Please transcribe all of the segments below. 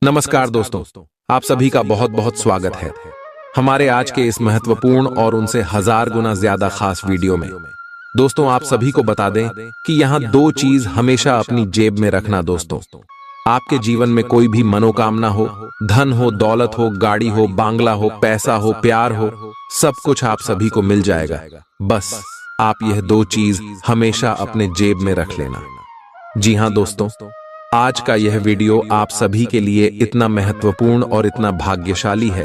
नमस्कार दोस्तों, आप सभी का बहुत बहुत स्वागत है हमारे आज के इस महत्वपूर्ण और उनसे 1000 गुना ज्यादा खास वीडियो में। दोस्तों, आप सभी को बता दें कि यहाँ दो चीज हमेशा अपनी जेब में रखना। दोस्तों, आपके जीवन में कोई भी मनोकामना हो, धन हो, दौलत हो, गाड़ी हो, बांग्ला हो, पैसा हो, प्यार हो, सब कुछ आप सभी को मिल जाएगा। बस आप यह दो चीज हमेशा अपने जेब में रख लेना। जी हाँ दोस्तों, आज का यह वीडियो आप सभी के लिए इतना महत्वपूर्ण और इतना भाग्यशाली है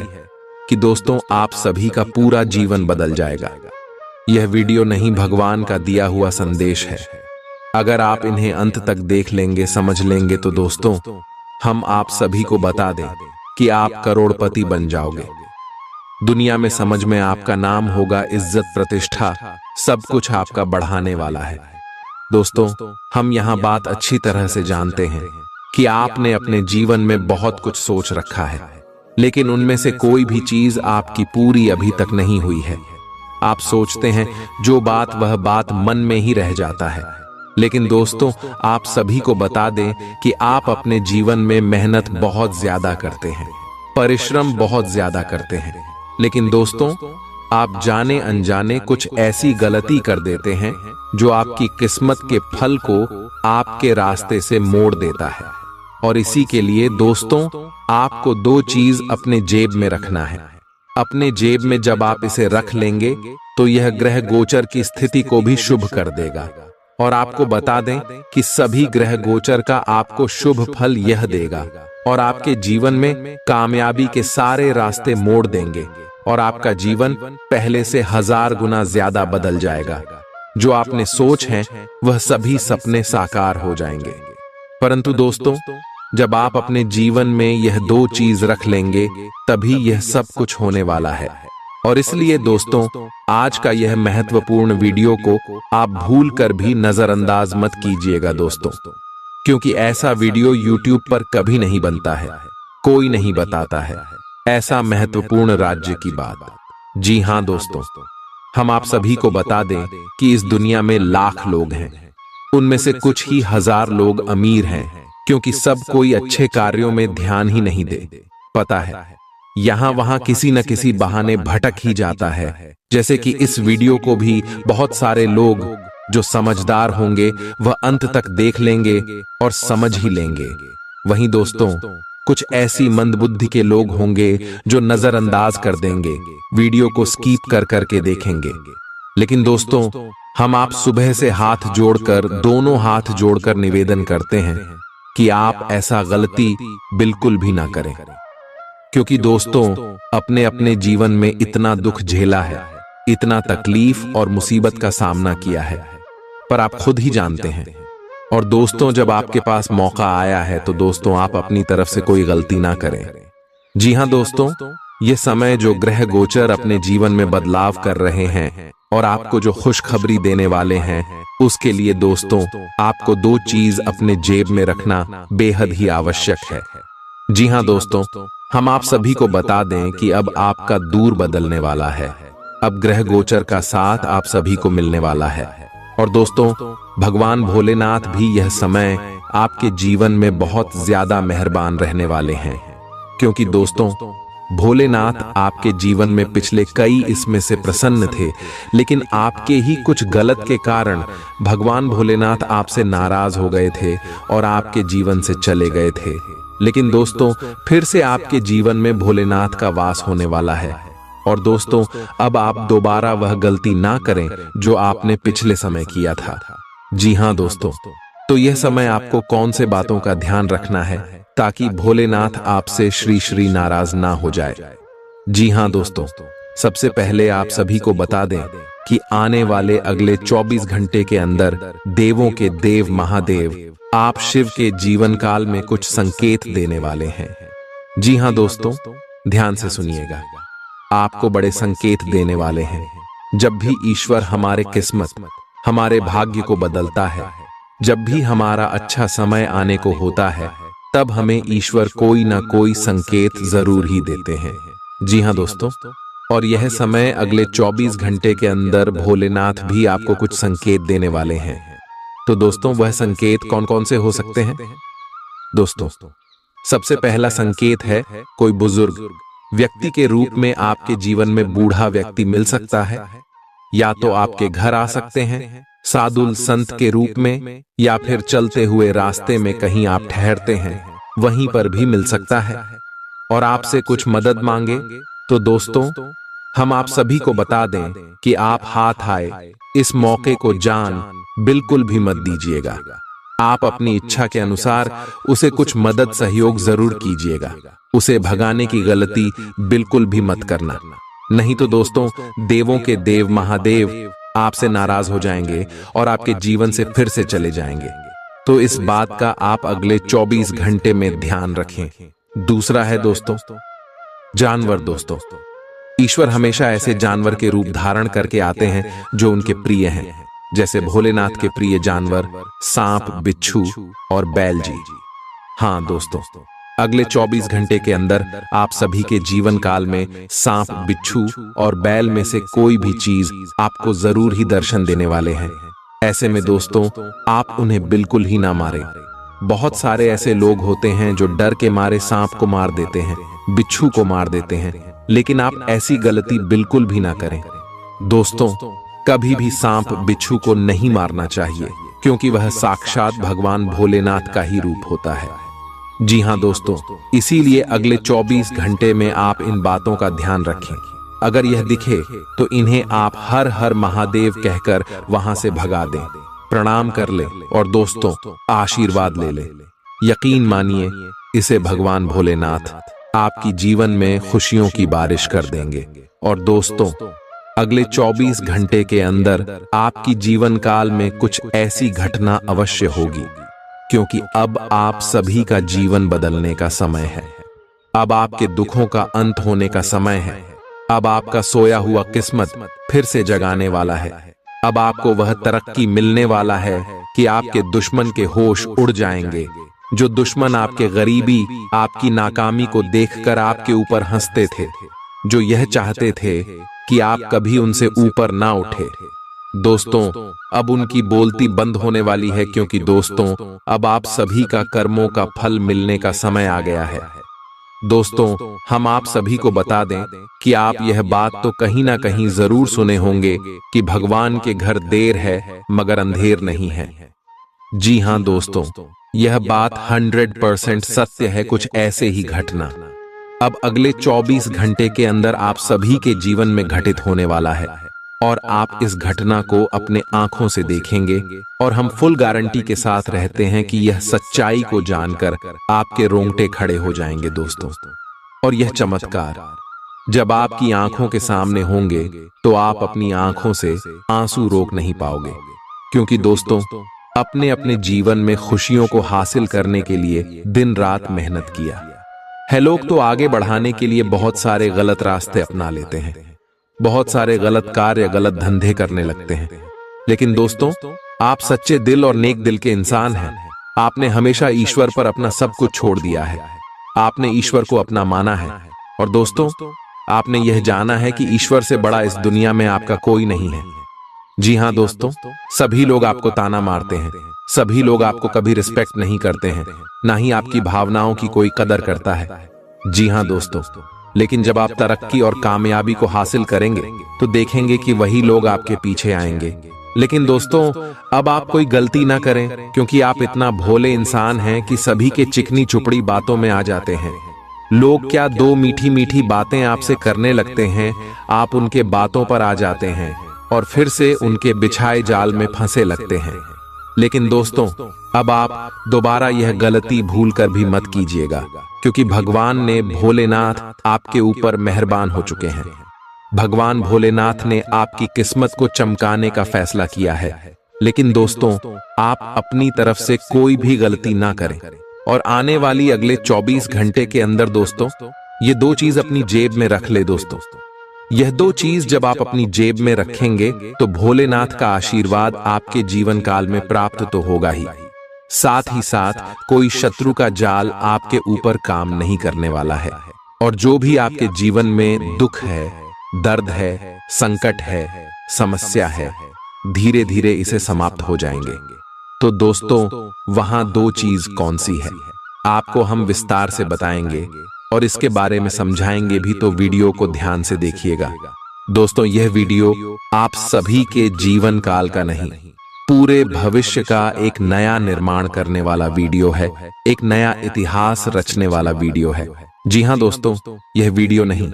कि दोस्तों आप सभी का पूरा जीवन बदल जाएगा। यह वीडियो नहीं, भगवान का दिया हुआ संदेश है। अगर आप इन्हें अंत तक देख लेंगे, समझ लेंगे तो दोस्तों हम आप सभी को बता दें कि आप करोड़पति बन जाओगे। दुनिया में समझ में आपका नाम होगा, इज्जत, प्रतिष्ठा, सब कुछ आपका बढ़ाने वाला है। दोस्तों, हम यहाँ बात अच्छी तरह से जानते हैं कि आपने अपने जीवन में बहुत कुछ सोच रखा है, लेकिन उनमें से कोई भी चीज आपकी पूरी अभी तक नहीं हुई है। आप सोचते हैं जो बात वह बात मन में ही रह जाता है। लेकिन दोस्तों, आप सभी को बता दें कि आप अपने जीवन में मेहनत बहुत ज्यादा करते हैं, परिश्रम बहुत ज्यादा करते हैं, लेकिन दोस्तों आप जाने अनजाने कुछ ऐसी गलती कर देते हैं जो आपकी किस्मत के फल को आपके रास्ते से मोड़ देता है। और इसी के लिए दोस्तों आपको दो चीज अपने जेब में रखना है। अपने जेब में जब आप इसे रख लेंगे तो यह ग्रह गोचर की स्थिति को भी शुभ कर देगा। और आपको बता दें कि सभी ग्रह गोचर का आपको शुभ फल यह देगा और आपके जीवन में कामयाबी के सारे रास्ते मोड़ देंगे और आपका जीवन पहले से 1000 गुना ज्यादा बदल जाएगा। जो आपने सोच है वह सभी सपने साकार हो जाएंगे। परंतु दोस्तों, जब आप अपने जीवन में यह दो चीज रख लेंगे तभी यह सब कुछ होने वाला है। और इसलिए दोस्तों आज का यह महत्वपूर्ण वीडियो को आप भूल कर भी नजरअंदाज मत कीजिएगा दोस्तों, क्योंकि ऐसा वीडियो YouTube पर कभी नहीं बनता है, कोई नहीं बताता है ऐसा महत्वपूर्ण राज्य की बात। जी हाँ दोस्तों, हम आप सभी को बता दें कि इस दुनिया में लाख लोग हैं, उनमें से कुछ ही 1000 लोग अमीर हैं, क्योंकि सब कोई अच्छे कार्यों में ध्यान ही नहीं दे। पता है, यहाँ वहाँ किसी न किसी बहाने भटक ही जाता है। जैसे कि इस वीडियो को भी बहुत सारे लोग जो समझदार होंगे वह अंत तक देख लेंगे और समझ ही लेंगे। वहीं दोस्तों कुछ ऐसी मंदबुद्धि के लोग होंगे जो नजरअंदाज कर देंगे, वीडियो को स्किप कर करके देखेंगे। लेकिन दोस्तों हम आप सुबह से हाथ जोड़कर, दोनों हाथ जोड़कर निवेदन करते हैं कि आप ऐसा गलती बिल्कुल भी ना करें, क्योंकि दोस्तों अपने अपने जीवन में इतना दुख झेला है, इतना तकलीफ और मुसीबत का सामना किया है, पर आप खुद ही जानते हैं। और दोस्तों जब आपके पास मौका आया है तो दोस्तों आप अपनी तरफ से कोई गलती ना करें। जी हाँ दोस्तों, ये समय जो ग्रह गोचर अपने जीवन में बदलाव कर रहे हैं और आपको जो खुशखबरी देने वाले हैं, उसके लिए दोस्तों आपको दो चीज अपने जेब में रखना बेहद ही आवश्यक है। जी हाँ दोस्तों, हम आप सभी को बता दें कि अब आपका दूर बदलने वाला है। अब ग्रह गोचर का साथ आप सभी को मिलने वाला है। और दोस्तों भगवान भोलेनाथ भी यह समय आपके जीवन में बहुत ज्यादा मेहरबान रहने वाले हैं, क्योंकि दोस्तों भोलेनाथ आपके जीवन में पिछले कई इसमें से प्रसन्न थे, लेकिन आपके ही कुछ गलत के कारण भगवान भोलेनाथ आपसे नाराज हो गए थे और आपके जीवन से चले गए थे। लेकिन दोस्तों फिर से आपके जीवन में भोलेनाथ का वास होने वाला है। और दोस्तों अब आप दोबारा वह गलती ना करें जो आपने पिछले समय किया था। जी हाँ दोस्तों, तो यह समय आपको कौन से बातों का ध्यान रखना है ताकि भोलेनाथ आपसे श्री श्री नाराज ना हो जाए। जी हाँ दोस्तों, सबसे पहले आप सभी को बता दें कि आने वाले अगले 24 घंटे के अंदर देवों के देव महादेव आप शिव के जीवन काल में कुछ संकेत देने वाले हैं। जी हाँ दोस्तों, ध्यान से सुनिएगा, आपको बड़े संकेत देने वाले हैं। जब भी ईश्वर हमारे किस्मत, हमारे भाग्य को बदलता है, जब भी हमारा अच्छा समय आने को होता है, तब हमें ईश्वर कोई ना कोई संकेत जरूर ही देते हैं। जी हाँ दोस्तों, और यह समय अगले 24 घंटे के अंदर भोलेनाथ भी आपको कुछ संकेत देने वाले हैं। तो दोस्तों वह संकेत कौन कौन से हो सकते हैं? दोस्तों सबसे पहला संकेत है कोई बुजुर्ग व्यक्ति के रूप में आपके जीवन में बूढ़ा व्यक्ति मिल सकता है। या तो आपके घर आ सकते हैं साधु संत के रूप में, या फिर चलते हुए रास्ते में कहीं आप ठहरते हैं वहीं पर भी मिल सकता है और आपसे कुछ मदद मांगे। तो दोस्तों, हम आप सभी को बता दें कि आप हाथ आए इस मौके को जान बिल्कुल भी मत दीजिएगा। आप अपनी इच्छा के अनुसार उसे कुछ मदद सहयोग जरूर कीजिएगा। उसे भगाने की गलती बिल्कुल भी मत करना, नहीं तो दोस्तों देवों के देव महादेव आपसे नाराज हो जाएंगे और आपके जीवन से फिर से चले जाएंगे। तो इस बात का आप अगले 24 घंटे में ध्यान रखें। दूसरा है दोस्तों जानवर। दोस्तों, ईश्वर हमेशा ऐसे जानवर के रूप धारण करके आते हैं जो उनके प्रिय हैं, जैसे भोलेनाथ के प्रिय जानवर सांप, बिच्छू और बैल जी। हाँ दोस्तों, अगले 24 घंटे के अंदर आप सभी के जीवन काल में सांप, बिच्छू और बैल में से कोई भी चीज आपको जरूर ही दर्शन देने वाले हैं। ऐसे में दोस्तों आप उन्हें बिल्कुल ही ना मारें। बहुत सारे ऐसे लोग होते हैं जो डर के मारे सांप को मार देते हैं, बिच्छू को मार देते हैं, लेकिन आप ऐसी गलती बिल्कुल भी ना करें। दोस्तों, कभी भी सांप, बिच्छू को नहीं मारना चाहिए, क्योंकि वह साक्षात भगवान भोलेनाथ का ही रूप होता है। जी हाँ दोस्तों, इसीलिए अगले 24 घंटे में आप इन बातों का ध्यान रखें। अगर यह दिखे तो इन्हें आप हर हर महादेव कहकर वहां से भगा दें, प्रणाम कर ले और दोस्तों आशीर्वाद ले ले। यकीन मानिए, इसे भगवान भोलेनाथ आपकी जीवन में खुशियों की बारिश कर देंगे। और दोस्तों, अगले 24 घंटे के अंदर आपकी जीवन काल में कुछ ऐसी घटना अवश्य होगी, क्योंकि अब आप सभी का जीवन बदलने का समय है। अब आपके दुखों का अंत होने का समय है। अब आपका सोया हुआ किस्मत फिर से जगाने वाला है। अब आपको वह तरक्की मिलने वाला है कि आपके दुश्मन के होश उड़ जाएंगे। जो दुश्मन आपके गरीबी, आपकी नाकामी को देखकर आपके ऊपर हंसते थे, जो यह चाहते थे कि आप कभी उनसे ऊपर ना उठे, दोस्तों अब उनकी बोलती बंद होने वाली है, क्योंकि दोस्तों अब आप सभी का कर्मों का फल मिलने का समय आ गया है। दोस्तों, हम आप सभी को बता दें कि आप यह बात तो कहीं ना कहीं जरूर सुने होंगे कि भगवान के घर देर है मगर अंधेर नहीं है। जी हाँ दोस्तों, यह बात 100% सत्य है। कुछ ऐसे ही घटना अब अगले 24 घंटे के अंदर आप सभी के जीवन में घटित होने वाला है, और आप इस घटना को अपने आंखों से देखेंगे। और हम फुल गारंटी के साथ रहते हैं कि यह सच्चाई को जानकर आपके रोंगटे खड़े हो जाएंगे दोस्तों। और यह चमत्कार जब आपकी आंखों के सामने होंगे तो आप अपनी आंखों से आंसू रोक नहीं पाओगे, क्योंकि दोस्तों अपने अपने जीवन में खुशियों को हासिल करने के लिए दिन रात मेहनत किया है। लोग तो आगे बढ़ाने के लिए बहुत सारे गलत रास्ते अपना लेते हैं, बहुत सारे गलत कार्य, गलत धंधे करने लगते हैं, लेकिन दोस्तों आप सच्चे दिल और नेक दिल के इंसान हैं। आपने हमेशा ईश्वर पर अपना सब कुछ छोड़ दिया है। आपने ईश्वर को अपना माना है, और दोस्तों आपने यह जाना है कि ईश्वर से बड़ा इस दुनिया में आपका कोई नहीं है। जी हाँ दोस्तों, सभी लोग आपको ताना मारते हैं, सभी लोग आपको कभी रिस्पेक्ट नहीं करते हैं, ना ही आपकी भावनाओं की कोई कदर करता है। जी हाँ दोस्तों, लेकिन जब आप तरक्की और कामयाबी को हासिल करेंगे तो देखेंगे कि वही लोग आपके पीछे आएंगे। लेकिन दोस्तों अब आप कोई गलती ना करें, क्योंकि आप इतना भोले इंसान हैं कि सभी के चिकनी चुपड़ी बातों में आ जाते हैं। लोग क्या दो मीठी मीठी बातें आपसे करने लगते हैं, आप उनके बातों पर आ जाते हैं और फिर से उनके बिछाए जाल में फंसे लगते हैं। लेकिन दोस्तों अब आप दोबारा यह गलती भूल कर भी मत कीजिएगा, क्योंकि भगवान ने भोलेनाथ आपके ऊपर मेहरबान हो चुके हैं। भगवान भोलेनाथ ने आपकी किस्मत को चमकाने का फैसला किया है। लेकिन दोस्तों आप अपनी तरफ से कोई भी गलती ना करें, और आने वाली अगले 24 घंटे के अंदर दोस्तों ये दो चीज अपनी जेब में रख ले। दोस्तों यह दो चीज जब आप अपनी जेब में रखेंगे तो भोलेनाथ का आशीर्वाद आपके जीवन काल में प्राप्त तो होगा ही, साथ ही साथ कोई शत्रु का जाल आपके ऊपर काम नहीं करने वाला है। और जो भी आपके जीवन में दुख है, दर्द है, संकट है, समस्या है, धीरे धीरे इसे समाप्त हो जाएंगे। तो दोस्तों वहां दो चीज कौन सी है? आपको हम विस्तार से बताएंगे और इसके बारे में समझाएंगे भी, तो वीडियो को ध्यान से देखिएगा। दोस्तों, यह वीडियो आप सभी के जीवन काल का नहीं, पूरे भविष्य का एक नया निर्माण करने वाला वीडियो है, एक नया इतिहास रचने वाला वीडियो है। जी हां दोस्तों, यह वीडियो नहीं,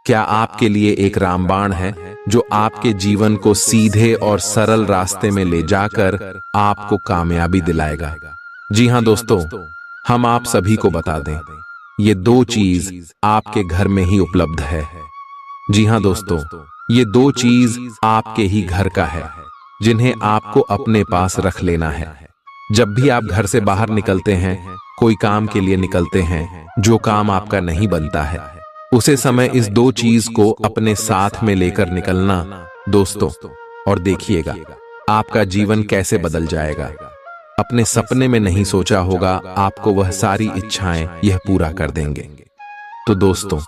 क्या आपके लिए एक रामबाण है जो आपके जीवन को सीधे और सरल रास्ते में ले जाकर आपको कामयाबी दिलाएगा। जी हां दोस्तों, हम आप सभी को बता दें, ये दो चीज आपके घर में ही उपलब्ध है। जी हां दोस्तों, ये दो चीज आपके ही घर का है, जिन्हें आपको अपने पास रख लेना है। जब भी आप घर से बाहर निकलते हैं, कोई काम के लिए निकलते हैं, जो काम आपका नहीं बनता है, उसे समय इस दो चीज को अपने साथ में लेकर निकलना दोस्तों, और देखिएगा आपका जीवन कैसे बदल जाएगा। अपने सपने में नहीं सोचा होगा, आपको वह सारी इच्छाएं यह पूरा कर देंगे। तो दोस्तों,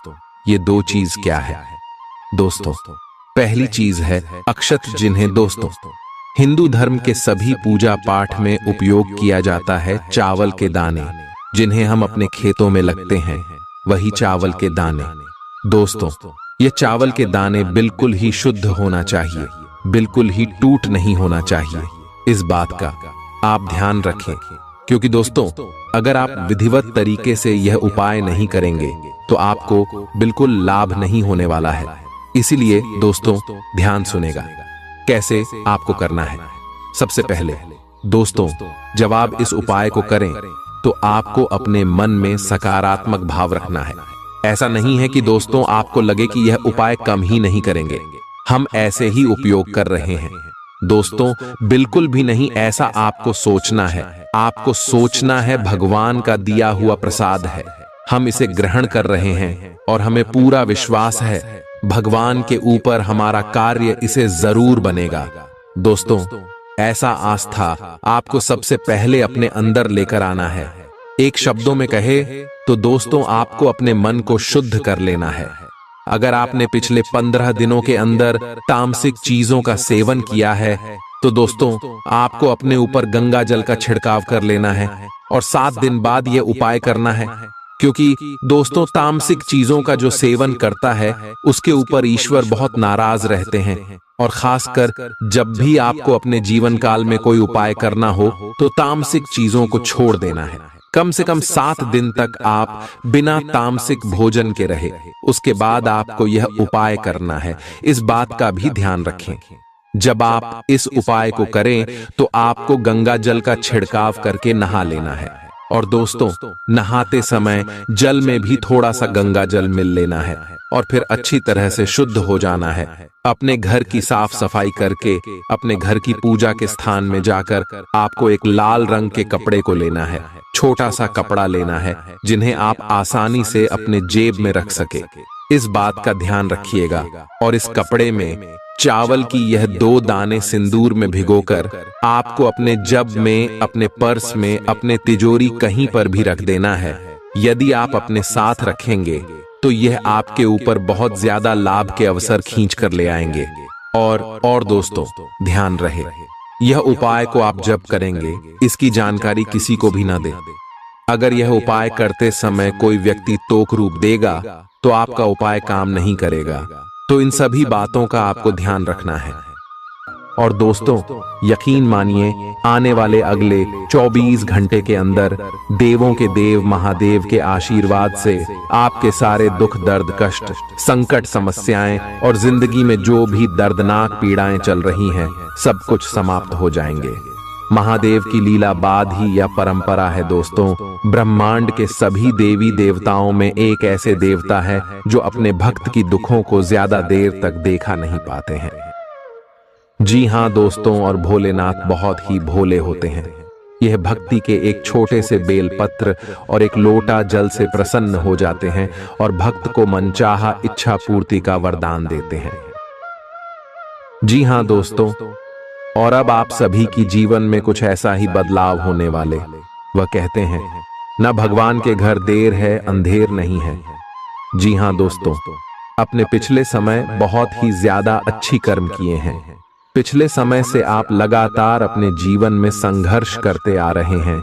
ये दो चीज क्या है? दोस्तों, पहली चीज है अक्षत, जिन्हें दोस्तों हिंदू धर्म के सभी पूजा पाठ में उपयोग किया जाता है। चावल के दाने, जिन्हें हम अपने खेतों में लगते हैं, वही चावल के दाने। दोस्तों, ये चावल के दाने बिल्कुल ही शुद्ध होना चाहिए, बिल्कुल ही टूट नहीं होना चाहिए। इस बात का आप ध्यान रखें, क्योंकि दोस्तों, अगर आप विधिवत तरीके से यह उपाय नहीं करेंगे तो आपको बिल्कुल लाभ नहीं होने वाला है। इसीलिए दोस्तों, ध्यान सुनेगा कैसे आपको करना है। सबसे पहले दोस्तों, जब आप इस उपाय को करें तो आपको अपने मन में सकारात्मक भाव रखना है। ऐसा नहीं है कि दोस्तों आपको लगे कि यह उपाय कम ही नहीं करेंगे, हम ऐसे ही उपयोग कर रहे हैं। दोस्तों, बिल्कुल भी नहीं ऐसा आपको सोचना है। आपको सोचना है भगवान का दिया हुआ प्रसाद है, हम इसे ग्रहण कर रहे हैं और हमें पूरा विश्वास है भगवान के ऊपर हमारा कार्य इसे जरूर बनेगा। दोस्तों, ऐसा आस्था आपको सबसे पहले अपने अंदर लेकर आना है। एक शब्दों में कहे तो दोस्तों, आपको अपने मन को शुद्ध कर लेना है। अगर आपने पिछले 15 दिनों के अंदर तामसिक चीजों का सेवन किया है तो दोस्तों, आपको अपने ऊपर गंगा जल का छिड़काव कर लेना है और 7 दिन बाद यह उपाय करना है। क्योंकि दोस्तों, तामसिक चीजों का जो सेवन करता है उसके ऊपर ईश्वर बहुत नाराज रहते हैं। और खासकर जब भी आपको अपने जीवन काल में कोई उपाय करना हो तो तामसिक चीजों को छोड़ देना है। कम से कम 7 दिन तक आप बिना तामसिक भोजन के रहे, उसके बाद आपको यह उपाय करना है। इस बात का भी ध्यान रखें। जब आप इस उपाय को करें तो आपको गंगा जल का छिड़काव करके नहा लेना है। और दोस्तों, नहाते समय जल में भी थोड़ा सा गंगा जल मिल लेना है और फिर अच्छी तरह से शुद्ध हो जाना है। अपने घर की साफ सफाई करके अपने घर की पूजा के स्थान में जाकर आपको एक लाल रंग के कपड़े को लेना है, छोटा सा कपड़ा लेना है, जिन्हें आप आसानी से अपने जेब में रख सके। इस बात का ध्यान रखिएगा। और इस कपड़े में चावल की यह 2 दाने सिंदूर में भिगोकर आपको अपने जब में, अपने पर्स में, अपने तिजोरी कहीं पर भी रख देना है। यदि आप अपने साथ रखेंगे तो यह आपके ऊपर बहुत ज्यादा लाभ के अवसर खींच कर ले आएंगे। और दोस्तों, ध्यान रहे, यह उपाय को आप जब करेंगे इसकी जानकारी किसी को भी ना दें। अगर यह उपाय करते समय कोई व्यक्ति तोक रूप देगा तो आपका उपाय काम नहीं करेगा। तो इन सभी बातों का आपको ध्यान रखना है। और दोस्तों, यकीन मानिए, आने वाले अगले 24 घंटे के अंदर देवों के देव महादेव के आशीर्वाद से आपके सारे दुख, दर्द, कष्ट, संकट, समस्याएं और जिंदगी में जो भी दर्दनाक पीड़ाएं चल रही हैं, सब कुछ समाप्त हो जाएंगे। महादेव की लीला बाद ही यह परंपरा है दोस्तों। ब्रह्मांड के सभी देवी देवताओं में एक ऐसे देवता है जो अपने भक्त की दुखों को ज्यादा देर तक देखा नहीं पाते हैं। जी हां दोस्तों, और भोलेनाथ बहुत ही भोले होते हैं। यह भक्ति के एक छोटे से बेलपत्र और एक लोटा जल से प्रसन्न हो जाते हैं और भक्त को मनचाहा इच्छा पूर्ति का वरदान देते हैं। जी हां दोस्तों, और अब आप सभी की जीवन में कुछ ऐसा ही बदलाव होने वाले। वह कहते हैं, न भगवान के घर देर है, अंधेर नहीं है। जी हां दोस्तों, अपने पिछले समय बहुत ही ज्यादा अच्छी कर्म किए हैं। पिछले समय से आप लगातार अपने जीवन में संघर्ष करते आ रहे हैं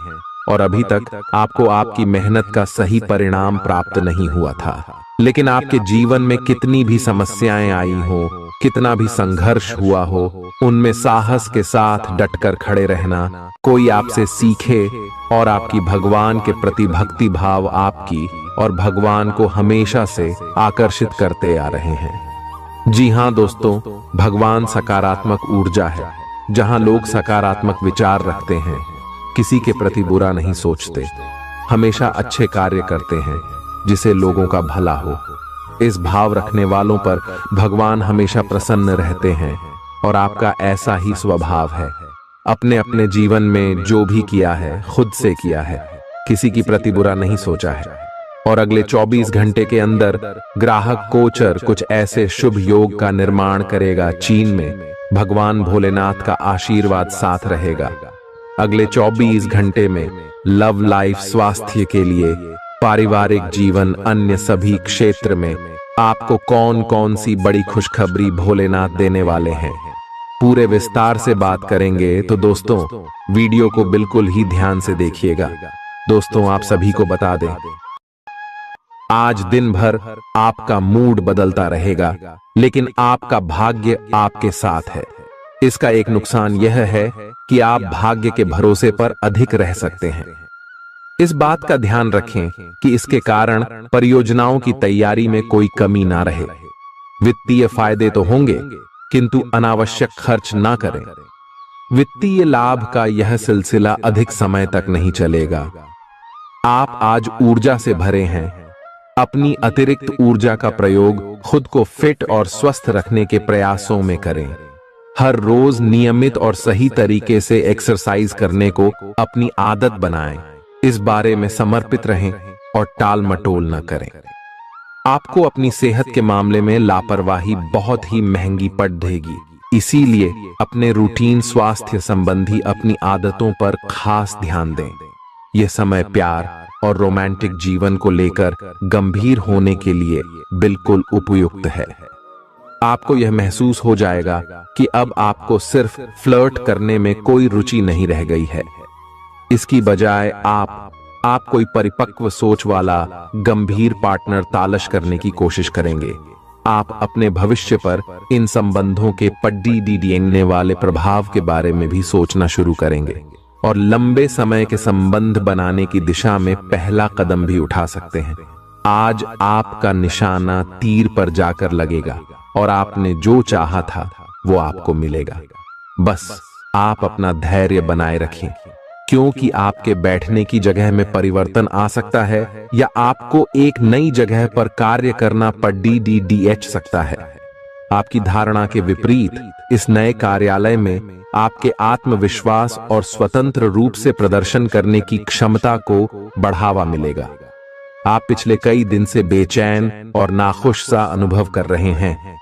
और अभी तक आपको आपकी मेहनत का सही परिणाम प्राप्त नहीं हुआ था। लेकिन आपके जीवन में कितनी भी समस्याएं आई हो, कितना भी संघर्ष हुआ हो, उनमें साहस के साथ डटकर खड़े रहना, कोई आपसे सीखे और आपकी भगवान के प्रति भक्ति भाव आपकी और भगवान को हमेशा से आकर्षित करते आ रहे हैं। जी हाँ दोस्तों, भगवान सकारात्मक ऊर्जा है। जहां लोग सकारात्मक विचार रखते हैं, किसी के प्रति बुरा नहीं सोचते, हमेशा अच्छे कार्य करते हैं जिसे लोगों का भला हो। इस भाव रखने वालों पर भगवान हमेशा प्रसन्न रहते हैं और आपका ऐसा ही स्वभाव है। अपने अपने जीवन में जो भी किया है खुद से किया है, किसी की प्रति बुरा नहीं सोचा है। और अगले 24 घंटे के अंदर ग्राहक गोचर कुछ ऐसे शुभ योग का निर्माण करेगा। चीन में भगवान भोलेनाथ का आशीर्वाद साथ रहेगा। अगले 24 घंटे में लव लाइफ, स्वास्थ्य के लिए, पारिवारिक जीवन, अन्य सभी क्षेत्र में आपको कौन कौन सी बड़ी खुशखबरी भोलेनाथ देने वाले हैं, पूरे विस्तार से बात करेंगे। तो दोस्तों, वीडियो को बिल्कुल ही ध्यान से देखिएगा। दोस्तों, आप सभी को बता दें, आज दिन भर आपका मूड बदलता रहेगा, लेकिन आपका भाग्य आपके साथ है। इसका एक नुकसान यह है कि आप भाग्य के भरोसे पर अधिक रह सकते हैं। इस बात का ध्यान रखें कि इसके कारण परियोजनाओं की तैयारी में कोई कमी ना रहे। वित्तीय फायदे तो होंगे, किंतु अनावश्यक खर्च ना करें। वित्तीय लाभ का यह सिलसिला अधिक समय तक नहीं चलेगा। आप आज ऊर्जा से भरे हैं। अपनी अतिरिक्त ऊर्जा का प्रयोग खुद को फिट और स्वस्थ रखने के प्रयासों में करें। हर रोज नियमित और सही तरीके से एक्सरसाइज करने को अपनी आदत बनाएं। इस बारे में समर्पित रहें और टाल मटोल न करें। आपको अपनी सेहत के मामले में लापरवाही बहुत ही महंगी पड़ेगी। इसीलिए अपने रूटीन स्वास्थ्य संबंधी अपनी आदतों पर खास ध्यान दें। यह समय प्यार और रोमांटिक जीवन को लेकर गंभीर होने के लिए बिल्कुल उपयुक्त है। आपको यह महसूस हो जाएगा कि अब आपको सिर्फ फ्लर्ट करने में कोई रुचि नहीं रह गई है। इसकी बजाय आप कोई परिपक्व सोच वाला गंभीर पार्टनर तलाश करने की कोशिश करेंगे। आप अपने भविष्य पर इन संबंधों के पड़ने वाले प्रभाव के बारे में भी सोचना शुरू करेंगे और लंबे समय के संबंध बनाने की दिशा में पहला कदम भी उठा सकते हैं। आज आपका निशाना तीर पर जाकर लगेगा और आपने जो चाहा था वो आपको मिलेगा। बस आप अपना धैर्य बनाए रखें, क्योंकि आपके बैठने की जगह में परिवर्तन आ सकता है या आपको एक नई जगह पर कार्य करना पड़ सकता है। आपकी धारणा के विपरीत इस नए कार्यालय में आपके आत्मविश्वास और स्वतंत्र रूप से प्रदर्शन करने की क्षमता को बढ़ावा मिलेगा। आप पिछले कई दिन से बेचैन और नाखुश सा अनुभव कर रहे हैं,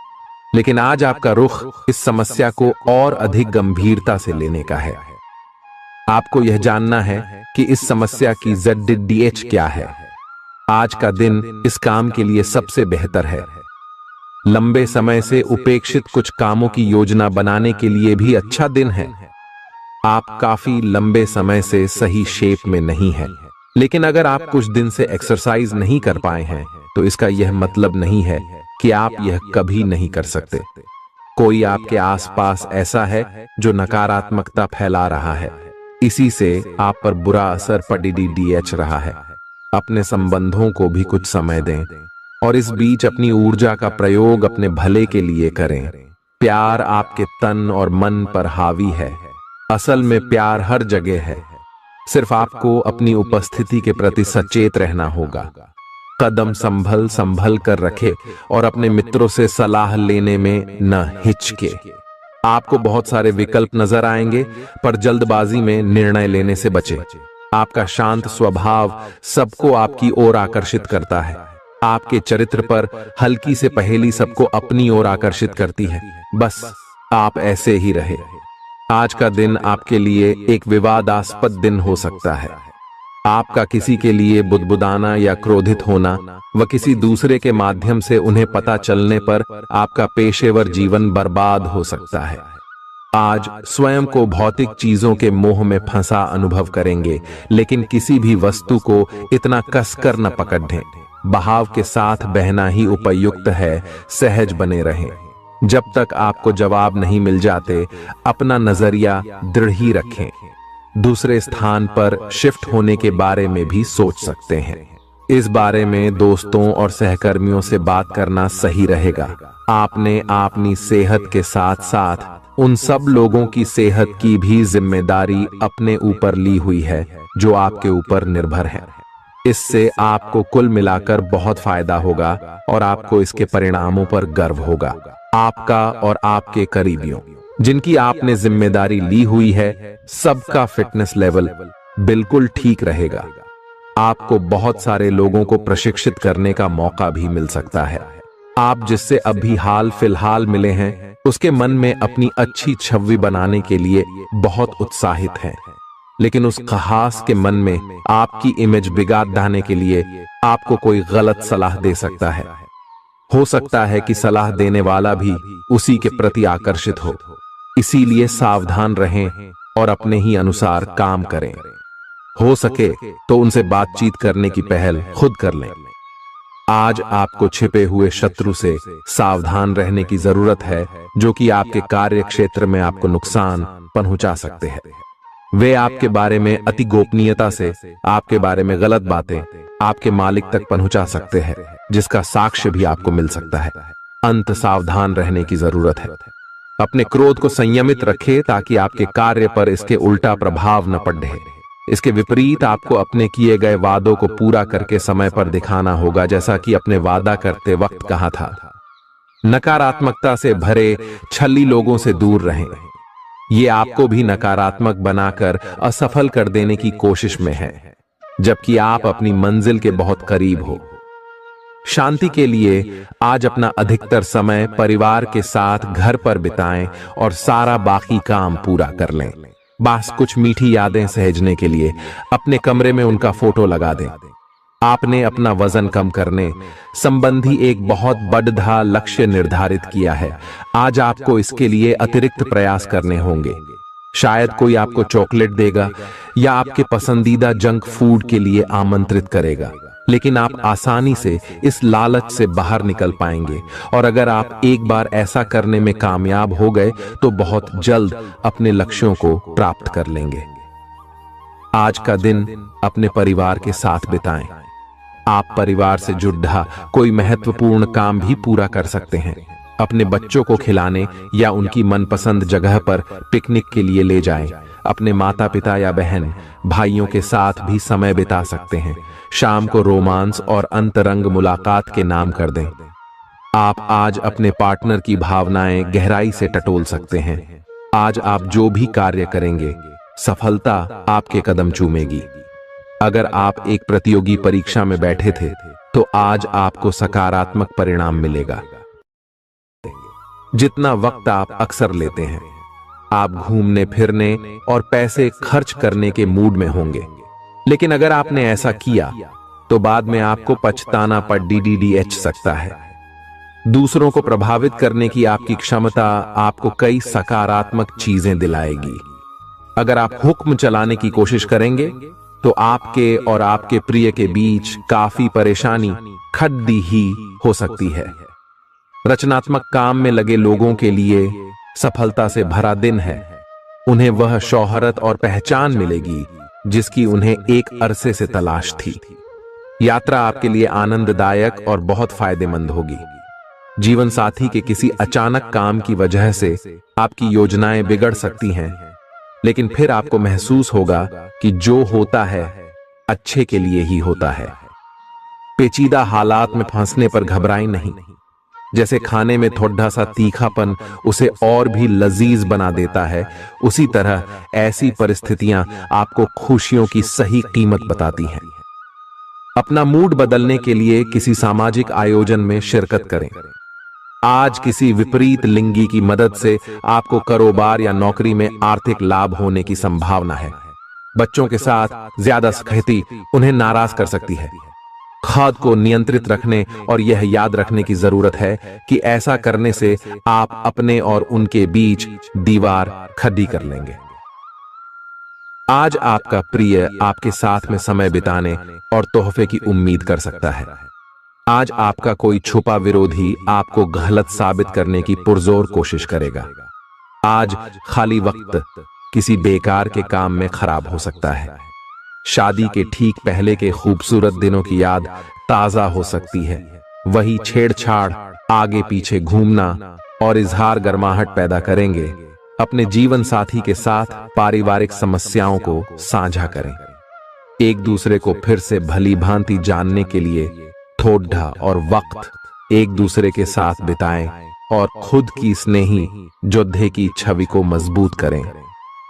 लेकिन आज आपका रुख इस समस्या को और अधिक गंभीरता से लेने का है। आपको यह जानना है कि इस समस्या की ZDH क्या है। आज का दिन इस काम के लिए सबसे बेहतर है। लंबे समय से उपेक्षित कुछ कामों की योजना बनाने के लिए भी अच्छा दिन है। आप काफी लंबे समय से सही शेप में नहीं हैं, लेकिन अगर आप कुछ दिन से एक्सरसाइज नहीं कर पाए हैं तो इसका यह मतलब नहीं है कि आप यह कभी नहीं कर सकते। कोई आपके आसपास ऐसा है जो नकारात्मकता फैला रहा है, इसी से आप पर बुरा असर पड़ रहा है। अपने संबंधों को भी कुछ समय दें और इस बीच अपनी ऊर्जा का प्रयोग अपने भले के लिए करें। प्यार आपके तन और मन पर हावी है। असल में प्यार हर जगह है, सिर्फ आपको अपनी उपस्थिति के प्रति सचेत रहना होगा। कदम संभल कर रखे और अपने मित्रों से सलाह लेने में न हिचके। आपको बहुत सारे विकल्प नजर आएंगे, पर जल्दबाजी में निर्णय लेने से बचें। आपका शांत स्वभाव सबको आपकी ओर आकर्षित करता है। आपके चरित्र पर हल्की से पहेली सबको अपनी ओर आकर्षित करती है। बस आप ऐसे ही रहे। आज का दिन आपके लिए एक विवादास्पद दिन हो सकता है। आपका किसी के लिए बुदबुदाना या क्रोधित होना व किसी दूसरे के माध्यम से उन्हें पता चलने पर आपका पेशेवर जीवन बर्बाद हो सकता है। आज स्वयं को भौतिक चीजों के मोह में फंसा अनुभव करेंगे, लेकिन किसी भी वस्तु को इतना कसकर न पकड़ें। बहाव के साथ बहना ही उपयुक्त है, सहज बने रहें। जब तक आपको जवाब नहीं मिल जाते, अपना नजरिया दृढ़ ही रखें। दूसरे स्थान पर शिफ्ट होने के बारे में भी सोच सकते हैं। इस बारे में दोस्तों और सहकर्मियों से बात करना सही रहेगा। आपने अपनी सेहत के साथ साथ उन सब लोगों की सेहत की भी जिम्मेदारी अपने ऊपर ली हुई है जो आपके ऊपर निर्भर है। इससे आपको कुल मिलाकर बहुत फायदा होगा और आपको इसके परिणामों पर गर्व होगा। आपका और आपके करीबियों जिनकी आपने जिम्मेदारी ली हुई है, सबका फिटनेस लेवल बिल्कुल ठीक रहेगा। आपको बहुत सारे लोगों को प्रशिक्षित करने का मौका भी मिल सकता है। आप जिससे अभी हाल फिलहाल मिले हैं, उसके मन में अपनी अच्छी छवि बनाने के लिए बहुत उत्साहित हैं, लेकिन उस खास के मन में आपकी इमेज बिगाड़ डालने के लिए आपको कोई गलत सलाह दे सकता है। हो सकता है कि सलाह देने वाला भी उसी के प्रति आकर्षित हो। इसीलिए सावधान रहें और अपने ही अनुसार काम करें। हो सके तो उनसे बातचीत करने की पहल खुद कर लें। आज आपको छिपे हुए शत्रु से सावधान रहने की जरूरत है, जो कि आपके कार्य क्षेत्र में आपको नुकसान पहुंचा सकते हैं। वे आपके बारे में अति गोपनीयता से आपके बारे में गलत बातें आपके मालिक तक पहुंचा सकते हैं, जिसका साक्ष्य भी आपको मिल सकता है। अंत सावधान रहने की जरूरत है। अपने क्रोध को संयमित रखें ताकि आपके कार्य पर इसके उल्टा प्रभाव न पड़े। इसके विपरीत आपको अपने किए गए वादों को पूरा करके समय पर दिखाना होगा, जैसा कि अपने वादा करते वक्त कहा था। नकारात्मकता से भरे छली लोगों से दूर रहें। ये आपको भी नकारात्मक बनाकर असफल कर देने की कोशिश में है, जबकि आप अपनी मंजिल के बहुत करीब हो। शांति के लिए आज अपना अधिकतर समय परिवार के साथ घर पर बिताएं और सारा बाकी काम पूरा कर लें। बस कुछ मीठी यादें सहेजने के लिए अपने कमरे में उनका फोटो लगा दें। आपने अपना वजन कम करने संबंधी एक बहुत बड़ा लक्ष्य निर्धारित किया है। आज आपको इसके लिए अतिरिक्त प्रयास करने होंगे। शायद कोई आपको चॉकलेट देगा या आपके पसंदीदा जंक फूड के लिए आमंत्रित करेगा, लेकिन आप आसानी से इस लालच से बाहर निकल पाएंगे। और अगर आप एक बार ऐसा करने में कामयाब हो गए तो बहुत जल्द अपने लक्ष्यों को प्राप्त कर लेंगे। आज का दिन अपने परिवार के साथ बिताएं। आप परिवार से जुड़ा कोई महत्वपूर्ण काम भी पूरा कर सकते हैं। अपने बच्चों को खिलाने या उनकी मनपसंद जगह पर पिकनिक के लिए ले जाएं। अपने माता पिता या बहन भाइयों के साथ भी समय बिता सकते हैं। शाम को रोमांस और अंतरंग मुलाकात के नाम कर दें। आप आज अपने पार्टनर की भावनाएं गहराई से टटोल सकते हैं। आज आप जो भी कार्य करेंगे, सफलता आपके कदम चूमेगी। अगर आप एक प्रतियोगी परीक्षा में बैठे थे, तो आज आपको सकारात्मक परिणाम मिलेगा। जितना वक्त आप अक्सर लेते हैं, आप घूमने फिरने और पैसे खर्च करने के मूड में होंगे, लेकिन अगर आपने ऐसा किया तो बाद में आपको पछताना पर DDDH सकता है। दूसरों को प्रभावित करने की आपकी क्षमता आपको कई सकारात्मक चीजें दिलाएगी। अगर आप हुक्म चलाने की कोशिश करेंगे तो आपके और आपके प्रिय के बीच काफी परेशानी खड़ी ही हो सकती है। रचनात्मक काम में लगे लोगों के लिए सफलता से भरा दिन है। उन्हें वह शोहरत और पहचान मिलेगी जिसकी उन्हें एक अरसे से तलाश थी। यात्रा आपके लिए आनंददायक और बहुत फायदेमंद होगी। जीवन साथी के किसी अचानक काम की वजह से आपकी योजनाएं बिगड़ सकती हैं, लेकिन फिर आपको महसूस होगा कि जो होता है अच्छे के लिए ही होता है। पेचीदा हालात में फंसने पर घबराएं नहीं। जैसे खाने में थोड़ा सा तीखापन उसे और भी लजीज बना देता है, उसी तरह ऐसी परिस्थितियां आपको खुशियों की सही कीमत बताती हैं। अपना मूड बदलने के लिए किसी सामाजिक आयोजन में शिरकत करें। आज किसी विपरीत लिंगी की मदद से आपको कारोबार या नौकरी में आर्थिक लाभ होने की संभावना है। बच्चों के साथ ज्यादा सख्ती उन्हें नाराज कर सकती है, खुद को नियंत्रित रखने और यह याद रखने की जरूरत है कि ऐसा करने से आप अपने और उनके बीच दीवार खड़ी कर लेंगे। आज आपका प्रिय आपके साथ में समय बिताने और तोहफे की उम्मीद कर सकता है। आज आपका कोई छुपा विरोधी आपको गलत साबित करने की पुरजोर कोशिश करेगा। आज खाली वक्त किसी बेकार के काम में खराब हो सकता है। शादी के ठीक पहले के खूबसूरत दिनों की याद ताजा हो सकती है। वही छेड़छाड़, आगे पीछे घूमना और इजहार गर्माहट पैदा करेंगे। अपने जीवन साथी के साथ पारिवारिक समस्याओं को साझा करें। एक दूसरे को फिर से भली भांति जानने के लिए थोड़ा और वक्त एक दूसरे के साथ बिताएं और खुद की स्नेही योद्धे की छवि को मजबूत करें।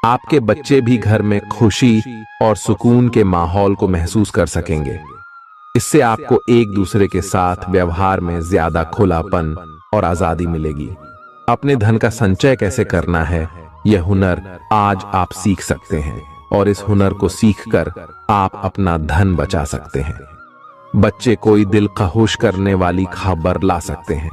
आपके बच्चे भी घर में खुशी और सुकून के माहौल को महसूस कर सकेंगे। इससे आपको एक दूसरे के साथ व्यवहार में ज्यादा खुलापन और आजादी मिलेगी। अपने धन का संचय कैसे करना है, यह हुनर आज आप सीख सकते हैं और इस हुनर को सीखकर आप अपना धन बचा सकते हैं। बच्चे कोई दिल खहुश करने वाली खबर ला सकते हैं।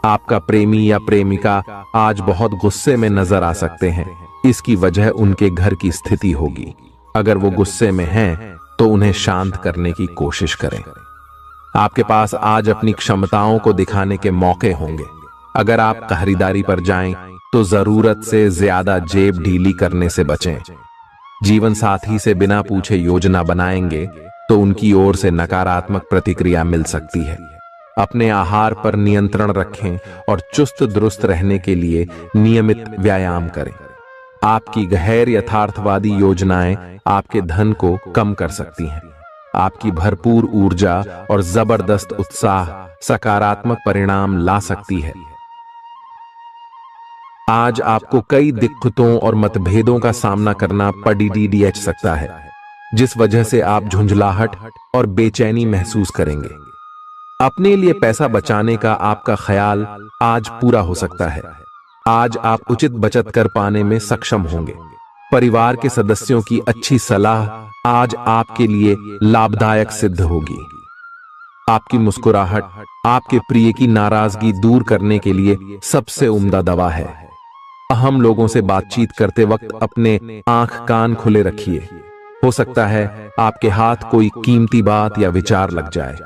आपका प्रेमी या प्रेमिका आज बहुत गुस्से में नजर आ सकते हैं। इसकी वजह उनके घर की स्थिति होगी। अगर वो गुस्से में हैं, तो उन्हें शांत करने की कोशिश करें। आपके पास आज अपनी क्षमताओं को दिखाने के मौके होंगे। अगर आप खरीदारी पर जाएं, तो जरूरत से ज्यादा जेब ढीली करने से बचें। जीवन साथी से बिना पूछे योजना बनाएंगे तो उनकी ओर से नकारात्मक प्रतिक्रिया मिल सकती है। अपने आहार पर नियंत्रण रखें और चुस्त दुरुस्त रहने के लिए नियमित व्यायाम करें। आपकी गैर यथार्थवादी योजनाएं आपके धन को कम कर सकती हैं। आपकी भरपूर ऊर्जा और जबरदस्त उत्साह सकारात्मक परिणाम ला सकती है। आज आपको कई दिक्कतों और मतभेदों का सामना करना पड़ सकता है, जिस वजह से आप झुंझलाहट और बेचैनी महसूस करेंगे। अपने लिए पैसा बचाने का आपका ख्याल आज पूरा हो सकता है। आज आप उचित बचत कर पाने में सक्षम होंगे। परिवार के सदस्यों की अच्छी सलाह आज आपके लिए लाभदायक सिद्ध होगी। आपकी मुस्कुराहट आपके प्रिय की नाराजगी दूर करने के लिए सबसे उम्दा दवा है। अहम लोगों से बातचीत करते वक्त अपने आंख कान खुले रखिए। हो सकता है आपके हाथ कोई कीमती बात या विचार लग जाए।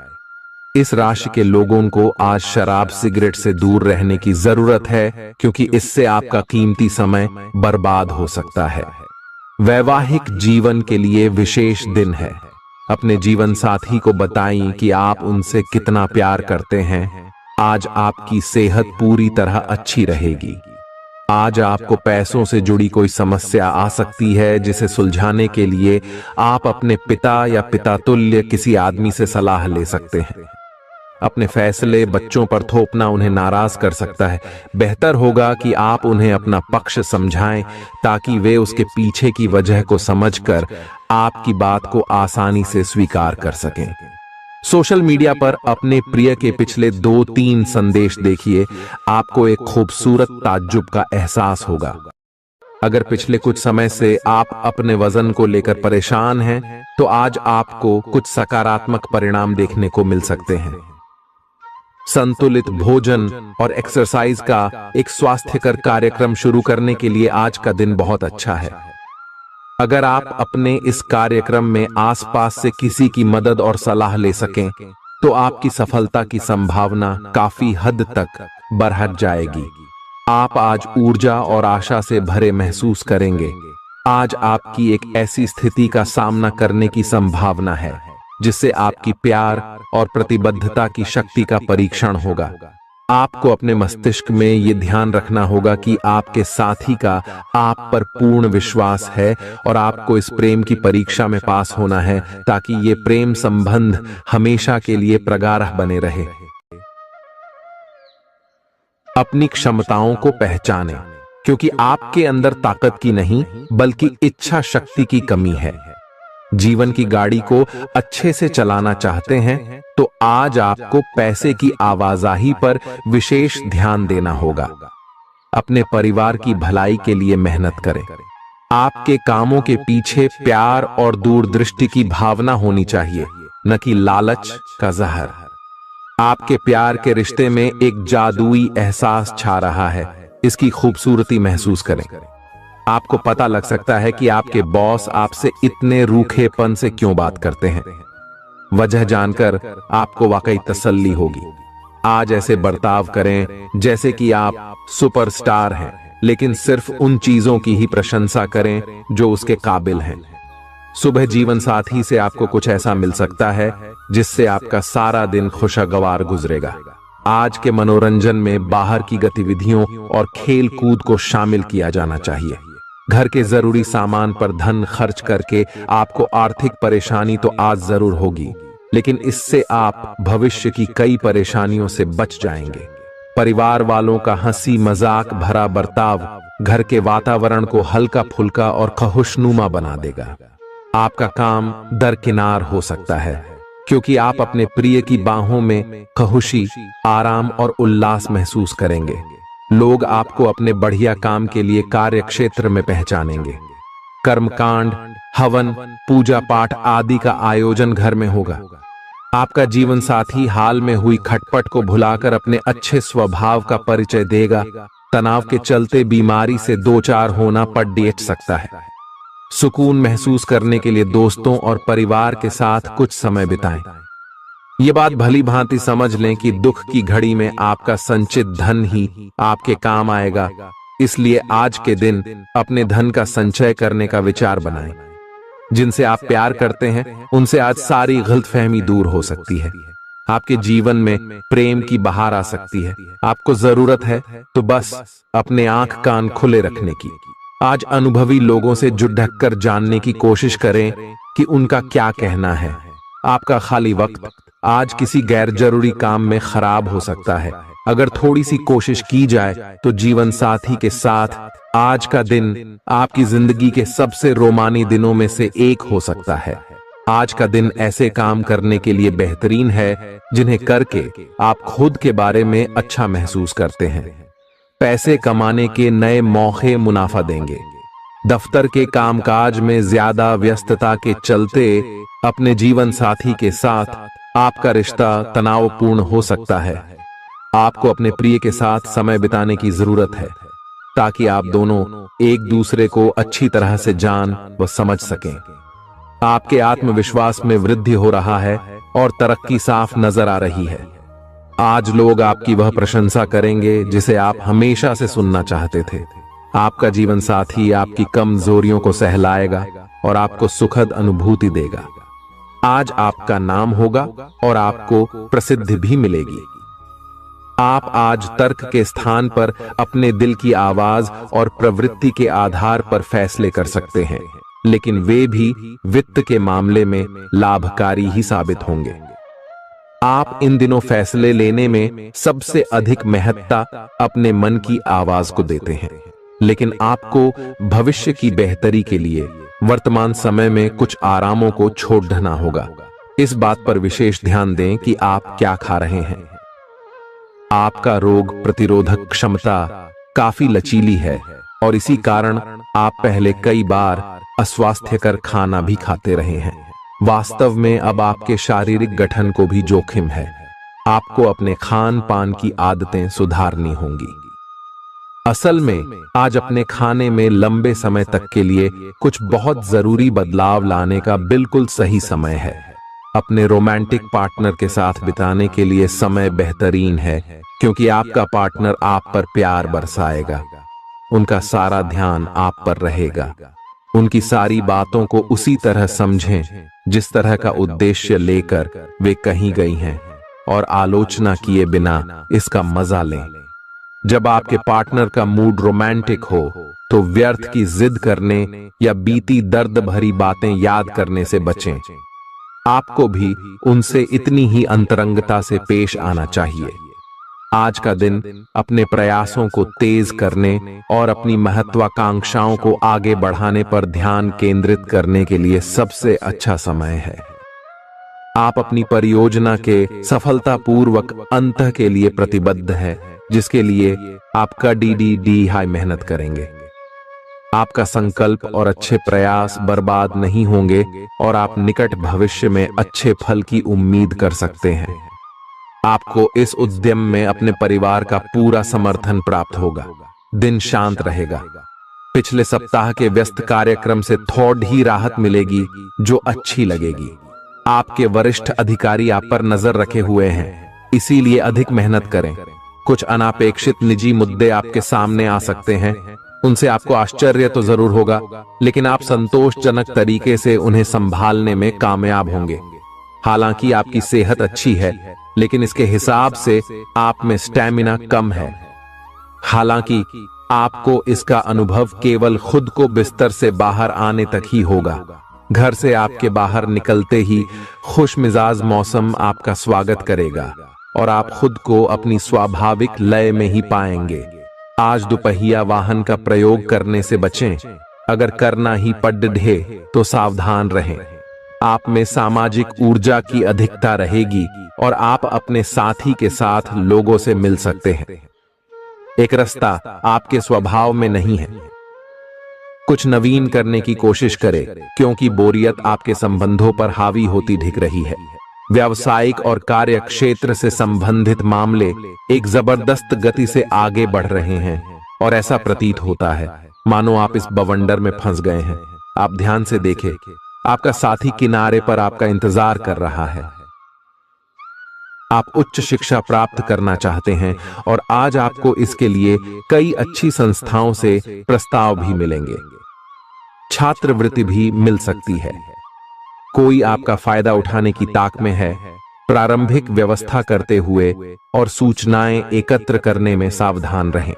इस राशि के लोगों को आज शराब सिगरेट से दूर रहने की जरूरत है, क्योंकि इससे आपका कीमती समय बर्बाद हो सकता है। वैवाहिक जीवन के लिए विशेष दिन है। अपने जीवन साथी को बताएं कि आप उनसे कितना प्यार करते हैं। आज आपकी सेहत पूरी तरह अच्छी रहेगी। आज आपको पैसों से जुड़ी कोई समस्या आ सकती है, जिसे सुलझाने के लिए आप अपने पिता या पिता तुल्य किसी आदमी से सलाह ले सकते हैं। अपने फैसले बच्चों पर थोपना उन्हें नाराज कर सकता है। बेहतर होगा कि आप उन्हें अपना पक्ष समझाएं, ताकि वे उसके पीछे की वजह को समझकर आपकी बात को आसानी से स्वीकार कर सकें। सोशल मीडिया पर अपने प्रिय के पिछले 2-3 संदेश देखिए। आपको एक खूबसूरत ताज्जुब का एहसास होगा। अगर पिछले कुछ समय से आप अपने वजन को लेकर परेशान हैं, तो आज आपको कुछ सकारात्मक परिणाम देखने को मिल सकते हैं। संतुलित भोजन और एक्सरसाइज का एक स्वास्थ्यकर कार्यक्रम शुरू करने के लिए आज का दिन बहुत अच्छा है। अगर आप अपने इस कार्यक्रम में आसपास से किसी की मदद और सलाह ले सकें, तो आपकी सफलता की संभावना काफी हद तक बढ़ जाएगी। आप आज ऊर्जा और आशा से भरे महसूस करेंगे। आज आपकी एक ऐसी स्थिति का सामना करने की संभावना है, जिससे आपकी प्यार और प्रतिबद्धता की शक्ति का परीक्षण होगा। आपको अपने मस्तिष्क में यह ध्यान रखना होगा कि आपके साथी का आप पर पूर्ण विश्वास है और आपको इस प्रेम की परीक्षा में पास होना है, ताकि ये प्रेम संबंध हमेशा के लिए प्रगाढ़ बने रहे। अपनी क्षमताओं को पहचानें, क्योंकि आपके अंदर ताकत की नहीं बल्कि इच्छा शक्ति की कमी है। जीवन की गाड़ी को अच्छे से चलाना चाहते हैं, तो आज आपको पैसे की आवाजाही पर विशेष ध्यान देना होगा। अपने परिवार की भलाई के लिए मेहनत करें। आपके कामों के पीछे प्यार और दूरदृष्टि की भावना होनी चाहिए। न कि लालच का जहर। आपके प्यार के रिश्ते में एक जादुई एहसास छा रहा है। इसकी खूबसूरती महसूस करें। आपको पता लग सकता है कि आपके बॉस आपसे इतने रूखेपन से क्यों बात करते हैं। वजह जानकर आपको वाकई तसल्ली होगी। आज ऐसे बर्ताव करें जैसे कि आप सुपरस्टार हैं, लेकिन सिर्फ उन चीजों की ही प्रशंसा करें जो उसके काबिल हैं। सुबह जीवन साथी से आपको कुछ ऐसा मिल सकता है जिससे आपका सारा दिन खुशगवार गुजरेगा। आज के मनोरंजन में बाहर की गतिविधियों और खेल कूद को शामिल किया जाना चाहिए। घर के जरूरी सामान पर धन खर्च करके आपको आर्थिक परेशानी तो आज जरूर होगी, लेकिन इससे आप भविष्य की कई परेशानियों से बच जाएंगे। परिवार वालों का हंसी मजाक भरा बर्ताव घर के वातावरण को हल्का फुल्का और खुशनुमा बना देगा। आपका काम दरकिनार हो सकता है क्योंकि आप अपने प्रिय की बाहों में खुशी, आराम और उल्लास महसूस करेंगे। लोग आपको अपने बढ़िया काम के लिए कार्य क्षेत्र में पहचानेंगे। कर्मकांड, हवन, पूजा पाठ आदि का आयोजन घर में होगा। आपका जीवन साथी हाल में हुई खटपट को भुलाकर अपने अच्छे स्वभाव का परिचय देगा। तनाव के चलते बीमारी से दो चार होना पड़ सकता है। सुकून महसूस करने के लिए दोस्तों और परिवार के साथ कुछ समय बिताएं। ये बात भली भांति समझ लें कि दुख की घड़ी में आपका संचित धन ही आपके काम आएगा। इसलिए आज के दिन अपने धन का संचय करने का विचार बनाएं। जिनसे आप प्यार करते हैं उनसे आज सारी गलतफहमी दूर हो सकती है। आपके जीवन में प्रेम की बहार आ सकती है। आपको जरूरत है तो बस अपने आंख कान खुले रखने की। आज अनुभवी लोगों से जुड़ ढक कर जानने की कोशिश करें कि उनका क्या कहना है। आपका खाली वक्त आज किसी गैर जरूरी काम में खराब हो सकता है। अगर थोड़ी सी कोशिश की जाए तो जीवन साथी के साथ आज का दिन आपकी जिंदगी के सबसे रोमानी दिनों में से एक हो सकता है। आज का दिन ऐसे काम करने के लिए बेहतरीन है जिन्हें करके आप खुद के बारे में अच्छा महसूस करते हैं। पैसे कमाने के नए मौके मुनाफा देंगे। दफ्तर के कामकाज में ज्यादा व्यस्तता के चलते अपने जीवन साथी के साथ आपका रिश्ता तनावपूर्ण हो सकता है। आपको अपने प्रिय के साथ समय बिताने की जरूरत है ताकि आप दोनों एक दूसरे को अच्छी तरह से जान व समझ सकें। आपके आत्मविश्वास में वृद्धि हो रहा है और तरक्की साफ नजर आ रही है। आज लोग आपकी वह प्रशंसा करेंगे जिसे आप हमेशा से सुनना चाहते थे। आपका जीवन साथी आपकी कमजोरियों को सहलाएगा और आपको सुखद अनुभूति देगा। आज आपका नाम होगा और आपको प्रसिद्धि भी मिलेगी। आप आज तर्क के स्थान पर अपने दिल की आवाज और प्रवृत्ति के आधार पर फैसले कर सकते हैं, लेकिन वे भी वित्त के मामले में लाभकारी ही साबित होंगे। आप इन दिनों फैसले लेने में सबसे अधिक महत्ता अपने मन की आवाज को देते हैं, लेकिन आपको भविष्य की बेहतरी के लिए वर्तमान समय में कुछ आरामों को छोड़ना होगा। इस बात पर विशेष ध्यान दें कि आप क्या खा रहे हैं। आपका रोग प्रतिरोधक क्षमता काफी लचीली है और इसी कारण आप पहले कई बार अस्वास्थ्यकर खाना भी खाते रहे हैं। वास्तव में अब आपके शारीरिक गठन को भी जोखिम है। आपको अपने खान पान की आदतें सुधारनी होंगी। असल में आज अपने खाने में लंबे समय तक के लिए कुछ बहुत जरूरी बदलाव लाने का बिल्कुल सही समय है। अपने रोमांटिक पार्टनर के साथ बिताने के लिए समय बेहतरीन है क्योंकि आपका पार्टनर आप पर प्यार बरसाएगा। उनका सारा ध्यान आप पर रहेगा। उनकी सारी बातों को उसी तरह समझें जिस तरह का उद्देश्य लेकर वे कहीं गई हैं और आलोचना किए बिना इसका मजा लें। जब आपके पार्टनर का मूड रोमांटिक हो तो व्यर्थ की जिद करने या बीती दर्द भरी बातें याद करने से बचें। आपको भी उनसे इतनी ही अंतरंगता से पेश आना चाहिए। आज का दिन अपने प्रयासों को तेज करने और अपनी महत्वाकांक्षाओं को आगे बढ़ाने पर ध्यान केंद्रित करने के लिए सबसे अच्छा समय है। आप अपनी परियोजना के सफलतापूर्वक अंत के लिए प्रतिबद्ध हैं, जिसके लिए आप कड़ी हाई मेहनत करेंगे। आपका संकल्प और अच्छे प्रयास बर्बाद नहीं होंगे और आप निकट भविष्य में अच्छे फल की उम्मीद कर सकते हैं। आपको इस उद्यम में अपने परिवार का पूरा समर्थन प्राप्त होगा। दिन शांत रहेगा। पिछले सप्ताह के व्यस्त कार्यक्रम से थोड़ी ही राहत मिलेगी जो अच्छी लगेगी। आपके वरिष्ठ अधिकारी आप पर नजर रखे हुए हैं, इसीलिए अधिक मेहनत करें। कुछ अनापेक्षित निजी मुद्दे आपके सामने आ सकते हैं, उनसे आपको आश्चर्य तो जरूर होगा, लेकिन आप संतोषजनक तरीके से उन्हें संभालने में कामयाब होंगे। हालांकि आपकी सेहत अच्छी है, लेकिन इसके हिसाब से आप में स्टैमिना कम है। हालांकि आपको इसका अनुभव केवल खुद को बिस्तर से बाहर आने तक ही होगा। घर से आपके बाहर निकलते ही खुश मिजाज मौसम आपका स्वागत करेगा और आप खुद को अपनी स्वाभाविक लय में ही पाएंगे। आज दुपहिया वाहन का प्रयोग करने से बचें। अगर करना ही पड़े तो सावधान रहें। आप में सामाजिक ऊर्जा की अधिकता रहेगी और आप अपने साथी के साथ लोगों से मिल सकते हैं। एक रास्ता आपके स्वभाव में नहीं है। कुछ नवीन करने की कोशिश करें, क्योंकि बोरियत आपके संबंधों पर हावी होती दिख रही है। व्यावसायिक और कार्य क्षेत्र से संबंधित मामले एक जबरदस्त गति से आगे बढ़ रहे हैं और ऐसा प्रतीत होता है मानो आप इस बवंडर में फंस गए हैं। आप ध्यान से देखें, आपका साथी किनारे पर आपका इंतजार कर रहा है। आप उच्च शिक्षा प्राप्त करना चाहते हैं और आज आपको इसके लिए कई अच्छी संस्थाओं से प्रस्ताव भी मिलेंगे। छात्रवृत्ति भी मिल सकती है। कोई आपका फायदा उठाने की ताक में है। प्रारंभिक व्यवस्था करते हुए और सूचनाएं एकत्र करने में सावधान रहें।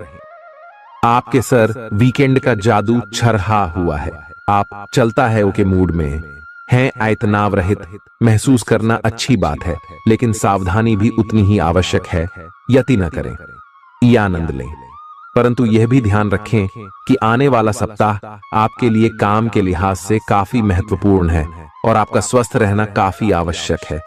आपके सर वीकेंड का जादू छरहा हुआ है। आप चलता है के मूड में हैं। तनाव रहित महसूस करना अच्छी बात है, लेकिन सावधानी भी उतनी ही आवश्यक है। यति न करें, ये आनंद लें, परंतु यह भी ध्यान रखें कि आने वाला सप्ताह आपके लिए काम के लिहाज से काफी महत्वपूर्ण है और आपका स्वस्थ रहना काफी आवश्यक है।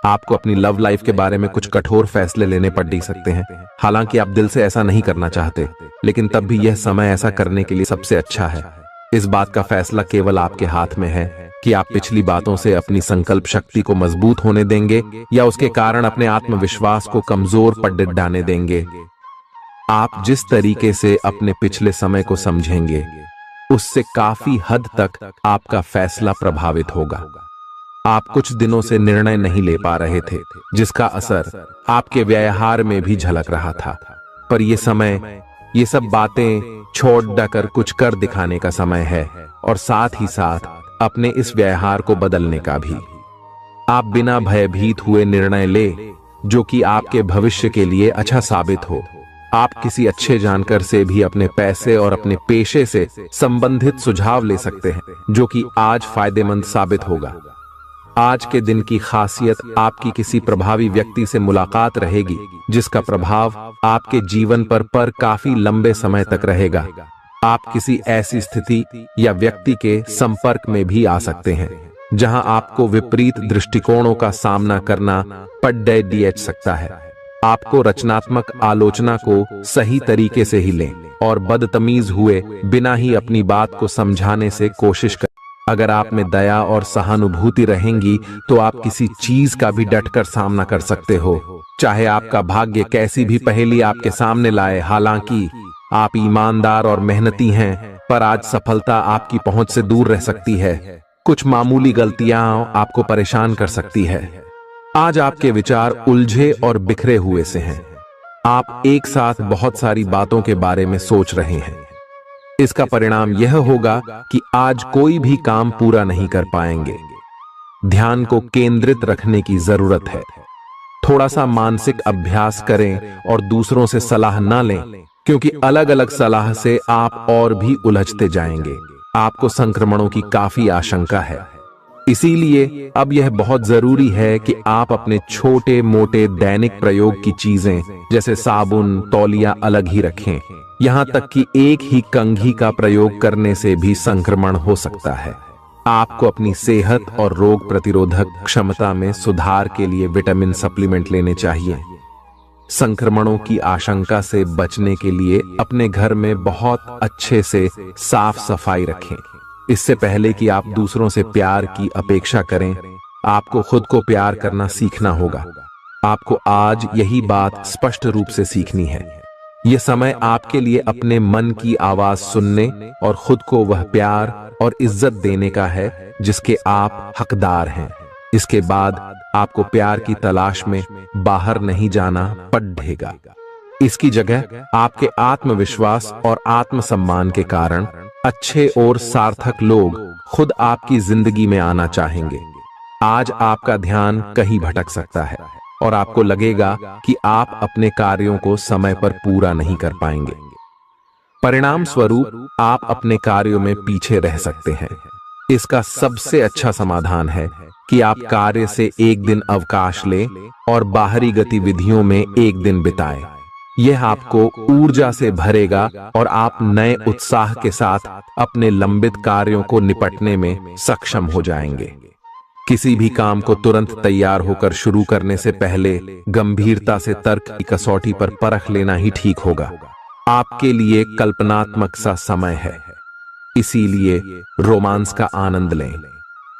आपको अपनी लव लाइफ के बारे में कुछ कठोर फैसले लेने पड़ सकते हैं। हालांकि आप दिल से ऐसा नहीं करना चाहते, लेकिन तब भी यह समय ऐसा करने के लिए सबसे अच्छा है। इस बात का फैसला केवल आपके हाथ में है कि आप पिछली बातों से अपनी संकल्प शक्ति को मजबूत होने देंगे या उसके कारण अपने आत्मविश्वास को कमजोर पड़ डालने देंगे। आप जिस तरीके से अपने पिछले समय को समझेंगे, उससे काफी हद तक आपका फैसला प्रभावित होगा। आप कुछ दिनों से निर्णय नहीं ले पा रहे थे, जिसका असर आपके व्यवहार में भी झलक रहा था। पर यह समय, ये सब बातें छोड़ कर कुछ कर दिखाने का समय है और साथ ही साथ अपने इस व्यवहार को बदलने का भी। आप बिना भयभीत हुए निर्णय ले जो कि आपके भविष्य के लिए अच्छा साबित हो। आप किसी अच्छे जानकार से भी अपने पैसे और अपने पेशे से संबंधित सुझाव ले सकते हैं, जो कि आज फायदेमंद साबित होगा। आज के दिन की खासियत आपकी किसी प्रभावी व्यक्ति से मुलाकात रहेगी, जिसका प्रभाव आपके जीवन पर काफी लंबे समय तक रहेगा। आप किसी ऐसी स्थिति या व्यक्ति के संपर्क में भी आ सकते हैं जहां आपको विपरीत दृष्टिकोणों का सामना करना पड़ सकता है। आपको रचनात्मक आलोचना को सही तरीके से ही लें और बदतमीज हुए बिना ही अपनी बात को समझाने से कोशिश करें। अगर आप में दया और सहानुभूति रहेंगी तो आप किसी चीज का भी डटकर सामना कर सकते हो, चाहे आपका भाग्य कैसी भी पहेली आपके सामने लाए। हालांकि आप ईमानदार और मेहनती हैं, पर आज सफलता आपकी पहुंच से दूर रह सकती है। कुछ मामूली गलतियां आपको परेशान कर सकती है। आज आपके विचार उलझे और बिखरे हुए से हैं। आप एक साथ बहुत सारी बातों के बारे में सोच रहे हैं। इसका परिणाम यह होगा कि आज कोई भी काम पूरा नहीं कर पाएंगे। ध्यान को केंद्रित रखने की जरूरत है। थोड़ा सा मानसिक अभ्यास करें और दूसरों से सलाह ना लें, क्योंकि अलग अलग सलाह से आप और भी उलझते जाएंगे। आपको संक्रमणों की काफी आशंका है, इसीलिए अब यह बहुत जरूरी है कि आप अपने छोटे मोटे दैनिक प्रयोग की चीजें जैसे साबुन, तौलिया अलग ही रखें। यहां तक कि एक ही कंघी का प्रयोग करने से भी संक्रमण हो सकता है। आपको अपनी सेहत और रोग प्रतिरोधक क्षमता में सुधार के लिए विटामिन सप्लीमेंट लेने चाहिए। संक्रमणों की आशंका से बचने के लिए अपने घर में बहुत अच्छे से साफ सफाई रखें। इससे पहले कि आप दूसरों से प्यार की अपेक्षा करें, आपको खुद को प्यार करना सीखना होगा। आपको आज यही बात स्पष्ट रूप से सीखनी है। यह समय आपके लिए अपने मन की आवाज सुनने और खुद को वह प्यार और इज्जत देने का है जिसके आप हकदार हैं। इसके बाद आपको प्यार की तलाश में बाहर नहीं जाना पड़ेगा। इसकी जगह आपके आत्मविश्वास और आत्मसम्मान के कारण अच्छे और सार्थक लोग खुद आपकी जिंदगी में आना चाहेंगे। आज आपका ध्यान कहीं भटक सकता है और आपको लगेगा कि आप अपने कार्यों को समय पर पूरा नहीं कर पाएंगे। परिणाम स्वरूप आप अपने कार्यों में पीछे रह सकते हैं। इसका सबसे अच्छा समाधान है कि आप कार्य से एक दिन अवकाश लें और बाहरी गतिविधियों में एक दिन बिताएं। यह आपको ऊर्जा से भरेगा और आप नए उत्साह के साथ अपने लंबित कार्यों को निपटने में सक्षम हो जाएंगे। किसी भी काम को तुरंत तैयार होकर शुरू करने से पहले गंभीरता से तर्क की कसौटी पर परख लेना ही ठीक होगा। आपके लिए कल्पनात्मक सा समय है, इसीलिए रोमांस का आनंद लें।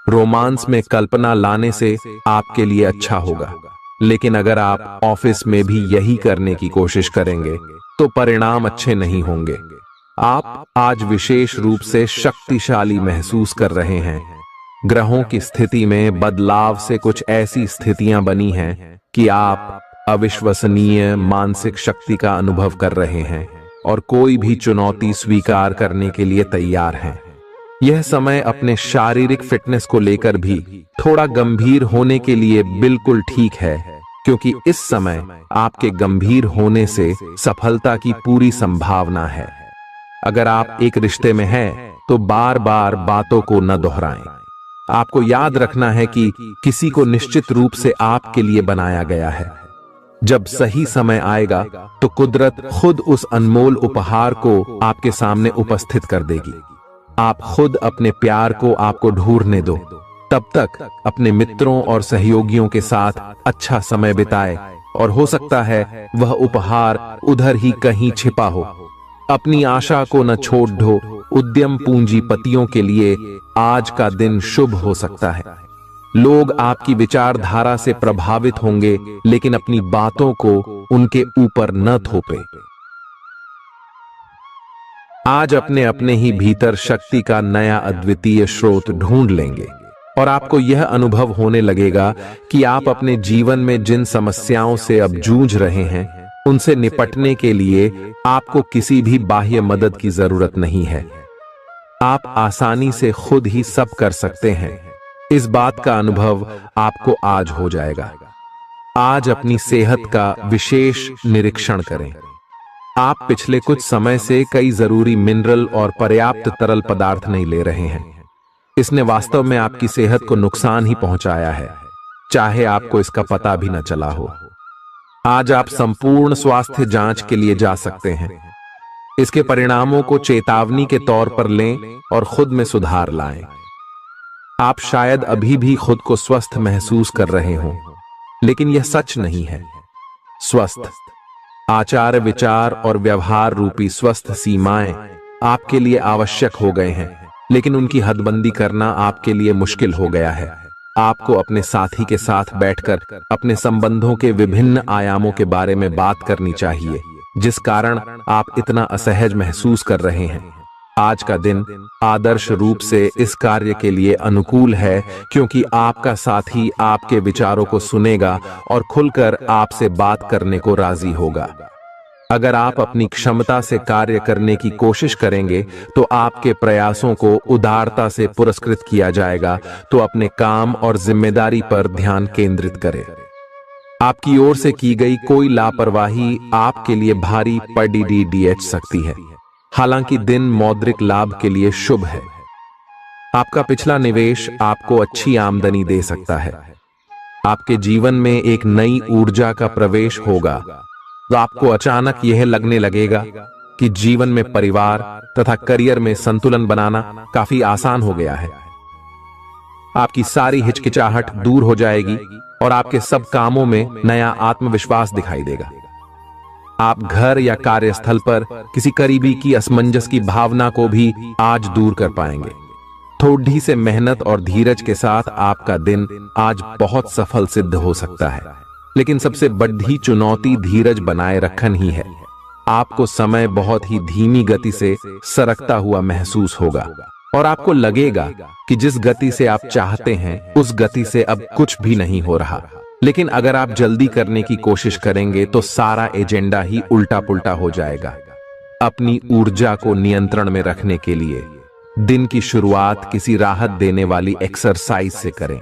रोमांस में कल्पना लाने से आपके लिए अच्छा होगा, लेकिन अगर आप ऑफिस में भी यही करने की कोशिश करेंगे तो परिणाम अच्छे नहीं होंगे। आप आज विशेष रूप से शक्तिशाली महसूस कर रहे हैं। ग्रहों की स्थिति में बदलाव से कुछ ऐसी स्थितियां बनी हैं कि आप अविश्वसनीय मानसिक शक्ति का अनुभव कर रहे हैं और कोई भी चुनौती स्वीकार करने के लिए तैयार हैं। यह समय अपने शारीरिक फिटनेस को लेकर भी थोड़ा गंभीर होने के लिए बिल्कुल ठीक है, क्योंकि इस समय आपके गंभीर होने से सफलता की पूरी संभावना है। अगर आप एक रिश्ते में हैं तो बार बार बातों को न दोहराएं। आपको याद रखना है कि किसी को निश्चित रूप से आपके लिए बनाया गया है। जब सही समय आएगा तो कुदरत खुद उस अनमोल उपहार को आपके सामने उपस्थित कर देगी। आप खुद अपने प्यार को आपको ढूंढने दो। तब तक अपने मित्रों और सहयोगियों के साथ अच्छा समय बिताएं और हो सकता है वह उपहार उधर ही कहीं छिपा हो। अपनी आशा को न छोड़ दो। उद्यम पूंजीपतियों के लिए आज का दिन शुभ हो सकता है। लोग आपकी विचारधारा से प्रभावित होंगे, लेकिन अपनी बातों को उनके ऊपर न थोपे। आज अपने अपने ही भीतर शक्ति का नया अद्वितीय स्रोत ढूंढ लेंगे और आपको यह अनुभव होने लगेगा कि आप अपने जीवन में जिन समस्याओं से अब जूझ रहे हैं, उनसे निपटने के लिए आपको किसी भी बाह्य मदद की जरूरत नहीं है। आप आसानी से खुद ही सब कर सकते हैं। इस बात का अनुभव आपको आज हो जाएगा। आज अपनी सेहत का विशेष निरीक्षण करें। आप पिछले कुछ समय से कई जरूरी मिनरल और पर्याप्त तरल पदार्थ नहीं ले रहे हैं। इसने वास्तव में आपकी सेहत को नुकसान ही पहुंचाया है, चाहे आपको इसका पता भी न चला हो। आज आप संपूर्ण स्वास्थ्य जांच के लिए जा सकते हैं। इसके परिणामों को चेतावनी के तौर पर लें और खुद में सुधार लाएं। आप शायद अभी भी खुद को स्वस्थ महसूस कर रहे हों, लेकिन यह सच नहीं है। स्वस्थ आचार, विचार और व्यवहार रूपी स्वस्थ सीमाएं आपके लिए आवश्यक हो गए हैं, लेकिन उनकी हदबंदी करना आपके लिए मुश्किल हो गया है। आपको अपने साथी के साथ बैठकर अपने संबंधों के विभिन्न आयामों के बारे में बात करनी चाहिए, जिस कारण आप इतना असहज महसूस कर रहे हैं। आज का दिन आदर्श रूप से इस कार्य के लिए अनुकूल है, क्योंकि आपका साथी आपके विचारों को सुनेगा और खुलकर आपसे बात करने को राजी होगा। अगर आप अपनी क्षमता से कार्य करने की कोशिश करेंगे तो आपके प्रयासों को उदारता से पुरस्कृत किया जाएगा। तो अपने काम और जिम्मेदारी पर ध्यान केंद्रित करें। आपकी ओर से की गई कोई लापरवाही आपके लिए भारी पड़ सकती है। हालांकि दिन मौद्रिक लाभ के लिए शुभ है। आपका पिछला निवेश आपको अच्छी आमदनी दे सकता है। आपके जीवन में एक नई ऊर्जा का प्रवेश होगा, तो आपको अचानक यह लगने लगेगा कि जीवन में परिवार तथा करियर में संतुलन बनाना काफी आसान हो गया है। आपकी सारी हिचकिचाहट दूर हो जाएगी और आपके सब कामों में नया आत्मविश्वास दिखाई देगा। आप घर या कार्यस्थल पर किसी करीबी की असमंजस की भावना को भी आज दूर कर पाएंगे। थोड़ी से मेहनत और धीरज के साथ आपका दिन आज बहुत सफल सिद्ध हो सकता है। लेकिन सबसे बड़ी चुनौती धीरज बनाए रखना ही है। आपको समय बहुत ही धीमी गति से सरकता हुआ महसूस होगा और आपको लगेगा कि जिस गति से आप चाहते हैं उस गति से अब कुछ भी नहीं हो रहा। लेकिन अगर आप जल्दी करने की कोशिश करेंगे तो सारा एजेंडा ही उल्टा पुल्टा हो जाएगा। अपनी ऊर्जा को नियंत्रण में रखने के लिए दिन की शुरुआत किसी राहत देने वाली एक्सरसाइज से करें।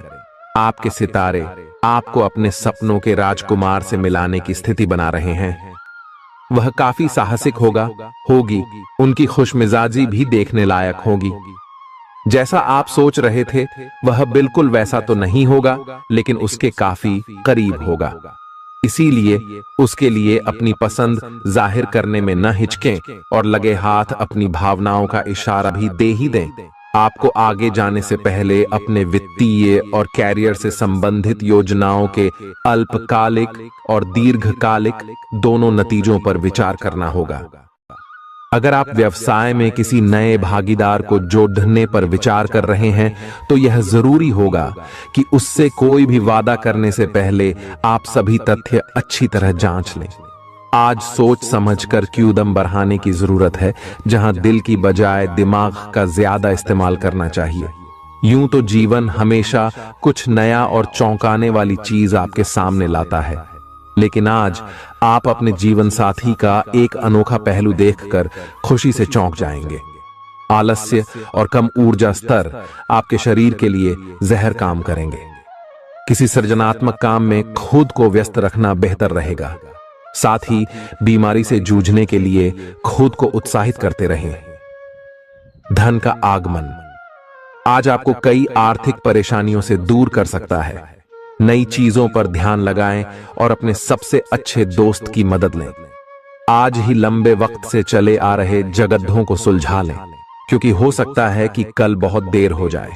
आपके सितारे आपको अपने सपनों के राजकुमार से मिलाने की स्थिति बना रहे हैं। वह काफी साहसिक होगी, उनकी खुशमिजाजी भी देखने लायक होगी। जैसा आप सोच रहे थे वह बिल्कुल वैसा तो नहीं होगा, लेकिन उसके काफी करीब होगा। इसीलिए उसके लिए अपनी पसंद जाहिर करने में न हिचकें और लगे हाथ अपनी भावनाओं का इशारा भी दे ही दें। आपको आगे जाने से पहले अपने वित्तीय और कैरियर से संबंधित योजनाओं के अल्पकालिक और दीर्घकालिक दोनों नतीजों पर विचार करना होगा। अगर आप व्यवसाय में किसी नए भागीदार को जोड़ने पर विचार कर रहे हैं तो यह जरूरी होगा कि उससे कोई भी वादा करने से पहले आप सभी तथ्य अच्छी तरह जांच लें। आज सोच समझकर कदम बढ़ाने की जरूरत है, जहां दिल की बजाय दिमाग का ज्यादा इस्तेमाल करना चाहिए। यूं तो जीवन हमेशा कुछ नया और चौंकाने वाली चीज आपके सामने लाता है, लेकिन आज आप अपने जीवन साथी का एक अनोखा पहलू देखकर खुशी से चौंक जाएंगे। आलस्य और कम ऊर्जा स्तर आपके शरीर के लिए जहर काम करेंगे। किसी सृजनात्मक काम में खुद को व्यस्त रखना बेहतर रहेगा। साथ ही बीमारी से जूझने के लिए खुद को उत्साहित करते रहें। धन का आगमन आज आपको कई आर्थिक परेशानियों से दूर कर सकता है। नई चीजों पर ध्यान लगाएं और अपने सबसे अच्छे दोस्त की मदद लें। आज ही लंबे वक्त से चले आ रहे जगद्धों को सुलझा लें, क्योंकि हो सकता है कि कल बहुत देर हो जाए।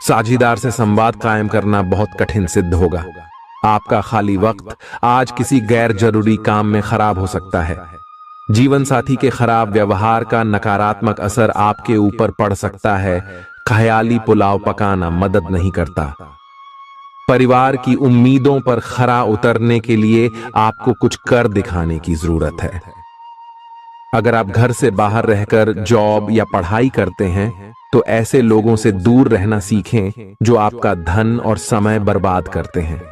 साझीदार से संवाद कायम करना बहुत कठिन सिद्ध होगा। आपका खाली वक्त आज किसी गैर जरूरी काम में खराब हो सकता है। जीवन साथी के खराब व्यवहार का नकारात्मक असर आपके ऊपर पड़ सकता है। ख्याली पुलाव पकाना मदद नहीं करता। परिवार की उम्मीदों पर खरा उतरने के लिए आपको कुछ कर दिखाने की जरूरत है। अगर आप घर से बाहर रहकर जॉब या पढ़ाई करते हैं तो ऐसे लोगों से दूर रहना सीखें जो आपका धन और समय बर्बाद करते हैं।